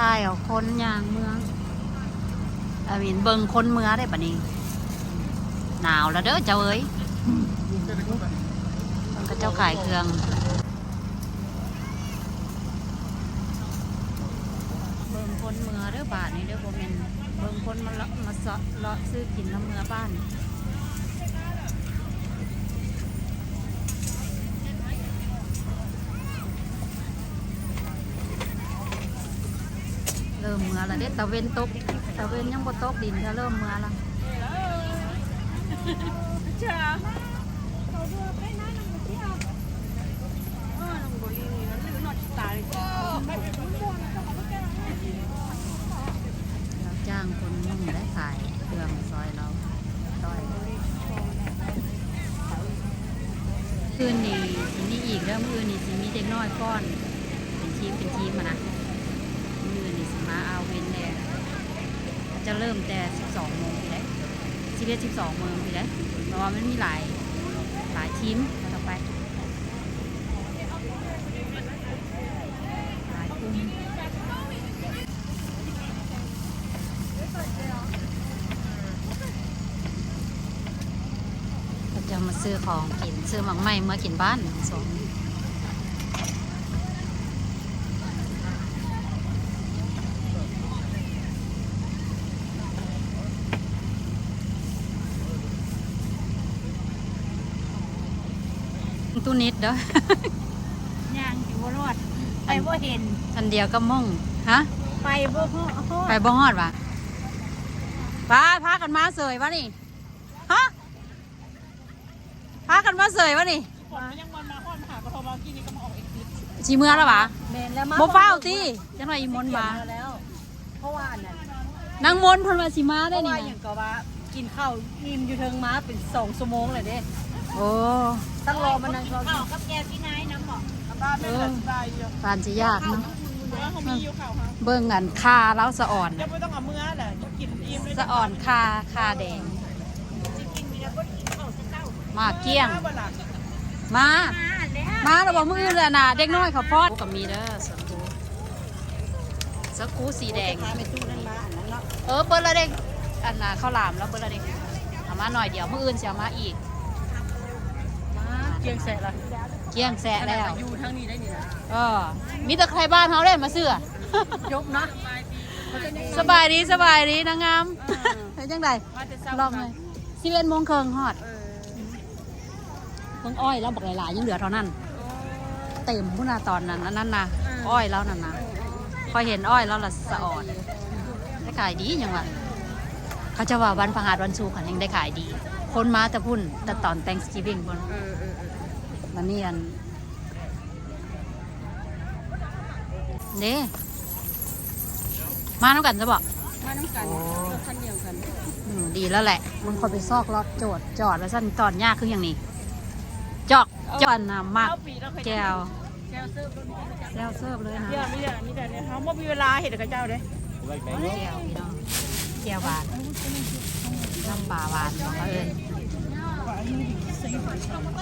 ตายเอาคนอย่างเมืองเห็นเบิ่งคนเมืองได้ปะนี่หนาวแล้วเด้อเจ้าเอ้ยมันก็เจ้าขายเครื่องเบิ่งคนเมืองเด้อบาทนี่เด้อโบเมนเบิ่งคนมาเลาะซื้อกินน้ำเมืองบ้านเริ่มเมื่อแล้วเด็ดตะเวนตกตะเวนยังบ่ตกดินถ้าเริ่มเมื่อแล้วจ้าเขาดูไปนะน้ำเที่ยวน้ำบุรีนี่มันหนอดตาเลยเราจ้างคนนุ่งได้ขายเครื่องซอยเราต้อยคืนนี้สิมีอีกเริ่มคืนนี้สิมีเด็กน้อยก้อนเป็นทีมมานะมือนี่สิมาเอาเว้นแน่จะเริ่มแต่12 โมงทีได้12 โมงทีได้เพราะว่ามันมีหลายทีมต่อไปหลายกลุ่มก็จะมาซื้อของกินซื้อหมักไหม้เมื่อกินบ้านสองตู้นิดเด้ย่างอยู่บ่รอดไปบ่เห็นอันเดียวก็ม่งฮะไปบ่ฮอดไปบ่ฮอดวะพากันมาเสยวะนี่ฮะพากันมาเสยวะนี่คนยังวันมาคนหากระทบมากินนี่ก็มาออกอีกทีชีเมื่อแล้ววะแม่นแล้วมาบ่เฝ้าติจังหน่อยอีมนมาแล้วเพราะว่านั่นนางมนเพิ่นว่าสิมาได้นี่นะอย่างก็ว่ากินข้าวอิ่มอยู่เทิงม้าเป็น2 ชั่วโมงเลยเด้โอ้ตั้งรอมานั่งข้าวกับแกพี่นายน้ำหมอกบ้านแม่สบายอยู่ปานสิยากเนาะเขามีอยู่ข้าวค่ะเบิ่งอันคาแล้วสะอ่อนจะไม่ต้องเอาเมื่อแหละกินอิ่มเลยสะอ่อนคาแดงมาเกี้ยงมาเราบอกมือเลยนะเด็กน้อยเขาพอดกับมีเด้อสักคูสีแดงเปิ้ลละเด็กอันน่ะข้าวหลามแล้วเปิ้ลละเด็กเอามาหน่อยเดียวมืออื่นเสียมาอีกเกียงแสะละเกี้ยงแสะแล้วอยู่ทั้งนี้ได้นี่นะมีแต่ใครบ้านเขาได้มาเสื้อยกนะสบายดีนางงามเป็นจังไดลองเลย11 โมงครึ่งฮอดเพิ่งอ้อยแล้วบอกหลายๆยังเหลือเท่านั้นเต็มพุ่นนะตอนนั้นนั่นนะอ้อยแล้วนั่นนะพอเห็นอ้อยแล้วละสะอ่อนได้ขายดียังวะเขาจะว่าวันพฤหัสวันศุกร์ยังได้ขายดีคนมาแต่พุ่นแต่ตอน Thanksgiving พุ่นมันนี่อันเด้มาน้ำกันจะบอกมาน้ำกันคันเดียวกันดีแล้วแหละมึงคอยไปซอกรถจอดแล้วสั้นตอนยากคืออย่างนี้จอนน้ำมากแก้วเสิร์ฟเลยนะมีแต่เนี่ยเขาไม่มีเวลาเห็นกับเจ้าเลยแก้วพี่น้องแก้วหวานน้ำปลาหวานของเขาเอง